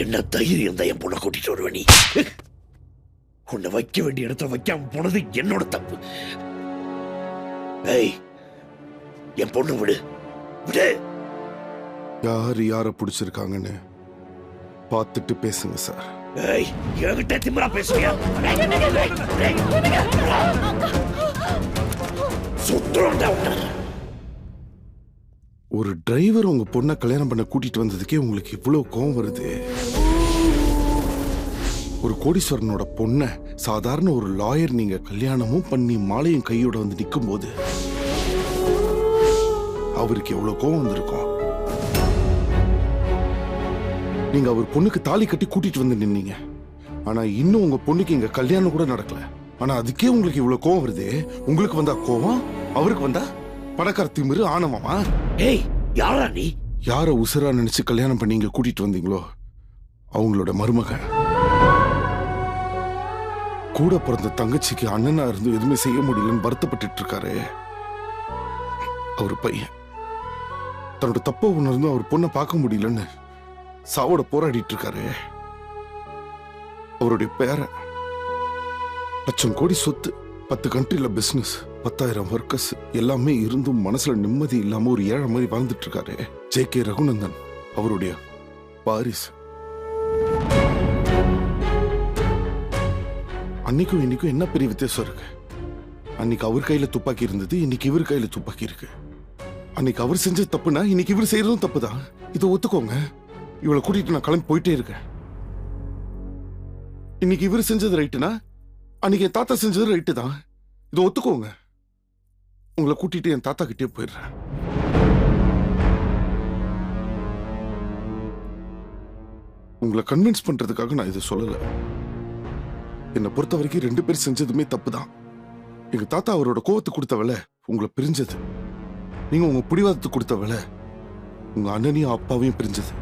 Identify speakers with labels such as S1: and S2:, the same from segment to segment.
S1: என்ன தைரியம் தான் என் பொண்ணை கூட்டிட்டு வருவ நீ? உன்னை வைக்க வேண்டிய இடத்துல வைக்காம போனது என்னோட தப்பு. ஏய், என் பொண்ணு விடு விடு.
S2: யார் யார பிடிச்சிருக்காங்கன்னு பார்த்துட்டு பேசுங்க சார்.
S1: ஏய், என்கிட்ட திமிரா பேசுறியா? சுத்துறோம்டா உன்னை.
S2: ஒரு டிரைவர் உங்க பொண்ணை கல்யாணம் பண்ண கூட்டிட்டு வந்ததுக்கே உங்களுக்கு இவ்வளவு கோவம் வருது. ஒரு கோடீஸ்வரனோட பொண்ணை சாதாரண ஒரு லாயர் நீங்க கல்யாணமும் பண்ணி மாலையும் கையோட வந்து நிற்கும் போது அவருக்கு எவ்வளவு கோவம் வந்திருக்கும். நீங்க அவர் பொண்ணுக்கு தாலி கட்டி கூட்டிட்டு வந்து நின்னீங்க. ஆனா இன்னும் உங்க பொண்ணுக்கு இங்க கல்யாணம் கூட நடக்கல. ஆனா அதுக்கே உங்களுக்கு இவ்வளவு கோவம் வருது. உங்களுக்கு வந்தா கோவம், அவருக்கு வந்தா பணக்கார திமிரு ஆணவமா?
S1: ஏய், யாரா நீ?
S2: யார உசுரா நினைச்சு கல்யாணம் பண்ணி இங்க கூட்டிட்டு வந்தீங்களோ அவங்களோட மருமகன். கூட பிறந்த தங்கச்சிக்கு அண்ணனா இருந்து எதுவுமே செய்ய முடியலன்னு வருத்தப்பட்டு இருக்காரு. அவர் பையன் தன்னோட தப்ப உணர்ந்து அவர் பொண்ணை பார்க்க முடியலன்னு சாவோட போராடிட்டு இருக்காரு. அவருடைய பேரன் லட்சம் கோடி சொத்து, 10 கண்ட்ரில பிசினஸ், 10,000 ஒர்க்கர்ஸ் எல்லாமே இருந்தும் மனசுல நிம்மதி இல்லாம ஒரு ஏழை மாதிரி வாழ்ந்துட்டு இருக்காரு. ஜே.கே. ரகுநந்தன் அவருடைய வாரிசு. அன்னைக்கும் இன்னைக்கும் என்ன பெரிய வித்தியாசம் இருக்கு? அன்னைக்கு அவர் கையில துப்பாக்கி இருந்தது, இன்னைக்கு இவர் கையில துப்பாக்கி இருக்கு. அன்னைக்கு அவர் செஞ்ச தப்புனா இன்னைக்கு இவர் செய்யறதும் தப்புதான். இதை ஒத்துக்கோங்க. இவளை கூட்டிட்டு நான் கிளம்பி போயிட்டே இருக்கேன். இன்னைக்கு இவர் செஞ்சது ரைட்டுனா அன்னைக்கு என் தாத்தா செஞ்சது ரைட்டு தான். இதை ஒத்துக்கோங்க. உங்களை கூட்டிட்டு என் தாத்தா கிட்டே போயிடுறேன். உங்களை கன்வின்ஸ் பண்றதுக்காக நான் இதை சொல்லல. என்னை பொறுத்த வரைக்கும் 2 பேர் செஞ்சதுமே தப்பு தான். எங்க தாத்தா அவரோட கோவத்துக்கு கொடுத்த வேலை உங்களை பிரிஞ்சது. நீங்க உங்க பிடிவாதத்துக்கு கொடுத்த வேலை உங்க அண்ணனையும் அப்பாவையும் பிரிஞ்சது.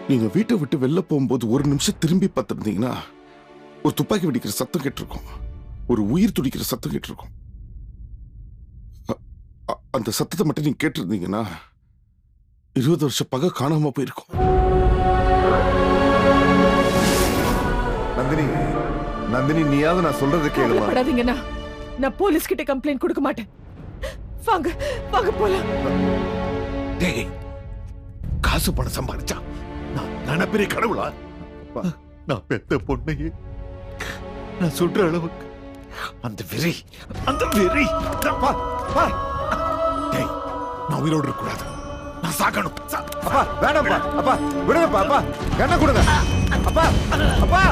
S2: நீங்க வீட்டை விட்டு வெளில போகும்போது ஒரு நிமிஷம் திரும்பி பார்த்திருந்தீங்கன்னா ஒரு துப்பாக்கி வெடிக்கிற சத்தம் கேட்டிருக்கும், ஒரு உயிர் துடிக்கிற சத்தம் கேட்டிருக்கும். அந்த சத்தத்தை மட்டும் நீங்க கேட்டிருந்தீங்கன்னா 20 வருஷ பகை காணாம போயிருக்கும்.
S3: நந்தினி, நந்தினி, நீயாவது நான் சொல்றதை கேளுமா?
S4: படாதீங்கண்ணா, நான் போலீஸ் கிட்ட கம்ப்ளைண்ட் கொடுக்க மாட்டேன். வாங்க வாங்க போலாம்.
S1: டேய், காசு பணம் சம்பாதிச்சா நான் பெரிய கடவுளா? நான் பெத்த பொண்ணையே நான் சொல்ற அளவுக்கு அந்த வெறி டேய், நான் உயிரோடு இருக்க கூடாது. நான் சாகணும்.
S3: அப்பா வேணாம்ப்பா, அப்பா விடுங்கப்பா, அப்பா என்ன கொடுங்க, அப்பா அப்பா.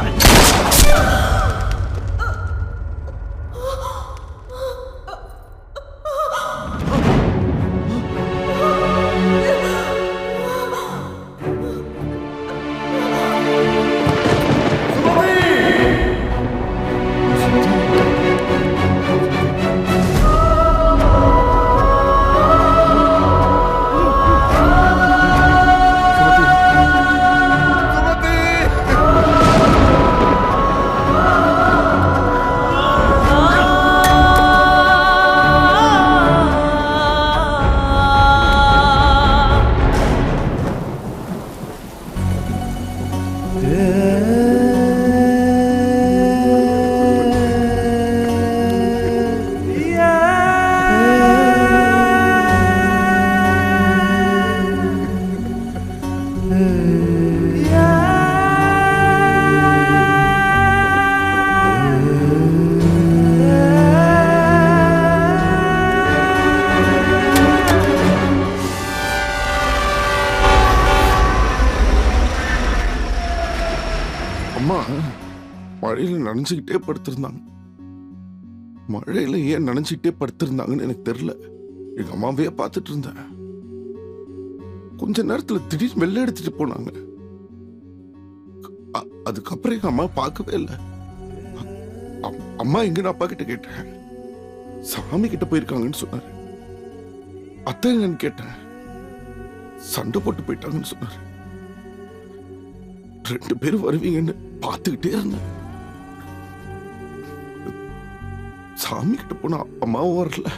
S2: அம்மா மழையில நனைஞ்சுக்கிட்டே படுத்திருந்தாங்க. மழையில ஏன் நனைஞ்சுக்கிட்டே படுத்திருந்தாங்கன்னு எனக்கு தெரியல. எங்க அம்மாவையே பார்த்துட்டு இருந்தேன். கொஞ்ச நேரத்துல திடீர்னு வெள்ளை எடுத்துட்டு போனாங்க. அதுக்கப்புறம் எங்க அம்மா பார்க்கவே இல்லை. அம்மா எங்கன்னு அப்பா கிட்ட கேட்டேன். சாமி கிட்ட போயிருக்காங்கன்னு சொன்னாரு. அத்தை எங்கன்னு கேட்டேன். சண்டை போட்டு போயிட்டாங்கன்னு சொன்னாரு. 2 பேரும் வருவீங்கன்னு பார்த்துக்கிட்டே இருந்தேன். சாமி கிட்ட போனா அம்மாவும் வரல,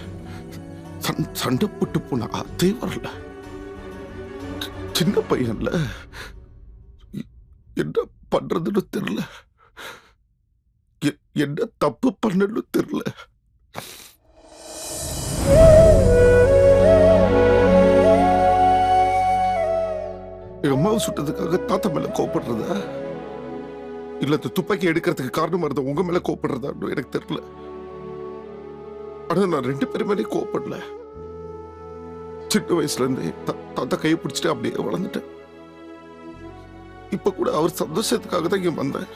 S2: சண்டை போட்டு போனா அத்தையும் வரல. சின்ன பையன்ல என்ன பண்றதுன்னு தெரியல. என்ன தப்பு பண்ணன்னு தெரியல. எங்க அம்மாவை சுட்டதுக்காக தாத்தா மேல கோபப்படுறதா இல்ல துப்பாக்கி எடுக்கிறதுக்கு காரணமா இருந்த உங்க மேல கோபப்படுறதான்னு எனக்கு தெரியல. ஆனா நான் 2 பேரும் மேலே கோபப்படல. சின்ன வயசுல இருந்து தாத்தா கையை பிடிச்சிட்டு அப்படியே வளர்ந்துட்டேன். இப்ப கூட அவர் சந்தோஷத்துக்காக தான் இங்க வந்தேன்.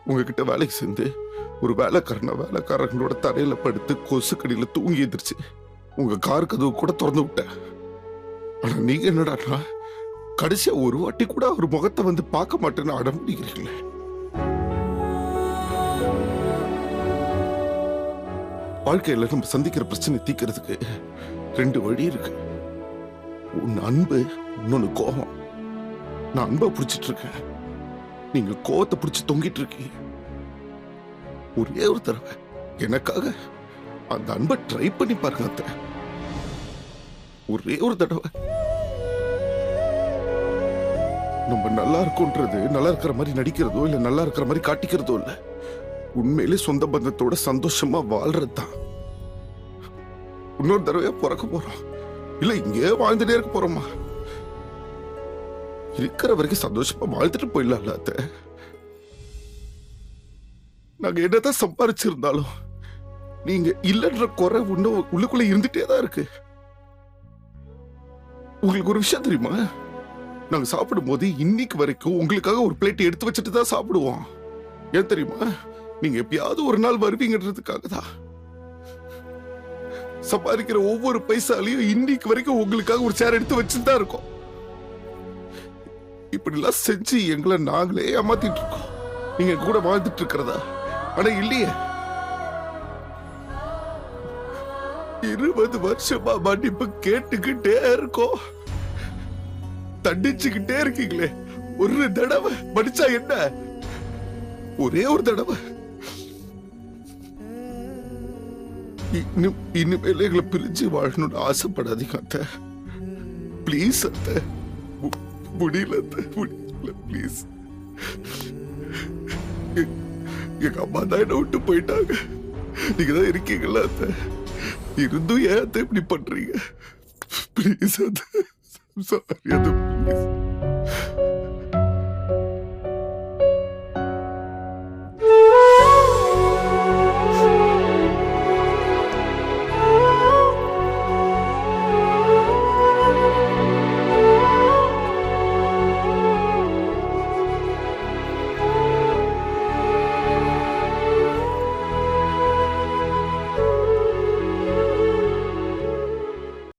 S2: உங்ககிட்ட வேலைக்கு சேர்ந்து ஒரு வேலைக்காரங்களோட தரையில படுத்து கொசு கடியில தூங்கி எந்திரிச்சு உங்க கார் கதவு கூட திறந்து விட்டேன். ஆனா நீங்க என்னடா கடைசியா ஒரு வாட்டி கூட அவர் முகத்தை வந்து பார்க்க மாட்டேன்னு அடம் பிடிக்கிறீங்களே. வாழ்க்கையில நம்ம சந்திக்கிற பிரச்சனை தீக்கிறதுக்கு 2 வழி இருக்கு. ஒன்னு அன்பு, இன்னொன்னு கோபம். நான் அன்பை பிடிச்சிட்டு இருக்கேன், நீங்க கோவத்தை பிடிச்சு தொங்கிட்டு இருக்கீங்க. ஒரே ஒரு தடவை எனக்காக அந்த அன்பை ட்ரை பண்ணி பாருங்க அத்தை. ஒரே ஒரு தடவை. நம்ம நல்லா இருக்கோன்றது நல்லா இருக்கிற மாதிரி நடிக்கிறதோ இல்ல நல்லா இருக்கிற மாதிரி காட்டிக்கிறதோ இல்ல, உண்மையிலே சொந்த பந்தத்தோட சந்தோஷமா வாழ்றது தான். இன்னொரு தடவையா பிறக்க போறோம் இல்ல இங்கே வாழ்ந்துட்டே இருக்க போறோமா? இருக்கிற வரைக்கும் சந்தோஷமா வாழ்ந்துட்டு போயிடலாம்ல அத்தை. நாங்க என்னதான் சம்பாரிச்சிருந்தாலும் நீங்க இல்லன்ற குறை இன்னும் உள்ளுக்குள்ள இருந்துட்டே தான் இருக்கு. உங்களுக்கு ஒரு விஷயம் தெரியுமா? நாங்க சாப்பிடும் போது இன்னைக்கு வரைக்கும் உங்களுக்காக ஒரு பிளேட் எடுத்து வச்சுட்டு தான் சாப்பிடுவோம். ஏன் தெரியுமா? நீங்க எப்பயாவது ஒரு நாள் வருவீங்கன்றதுக்காக தான். சம்பாதிக்கிற ஒவ்வொரு பைசாலையும் இன்னைக்கு வரைக்கும் உங்களுக்காக ஒரு சேர் எடுத்து வச்சுட்டு தான் இருக்கோம். இப்படி எல்லாம் செஞ்சு எங்களை நாங்களே ஏமாத்திட்டு இருக்கோம். நீங்க கூட வாழ்ந்துட்டு இருக்கிறதா? ஆனா இல்லையே. 20 வருஷமா மன்னிப்பு கேட்டுக்கிட்டே இருக்கோம். தண்டிச்சுக்கிட்டே இருக்கீங்களே. ஒரு தடவை மன்னிச்சா என்ன? ஒரே ஒரு தடவை. இனிமேல எங்களை பிரிஞ்சு வாழணும்னு ஆசைப்படாதீங்க அத்தை. பிளீஸ் அத்தை. முடியல அத்தை, முடியல பிளீஸ். எங்க அம்மா தான் என்ன விட்டு போயிட்டாங்க. நீங்க தான் இருக்கீங்களா அத்தை? இருந்தும் ஏன் அத்தை இப்படி பண்றீங்க? பிளீஸ் அத்தை. சாரி அத்தை, பிளீஸ்.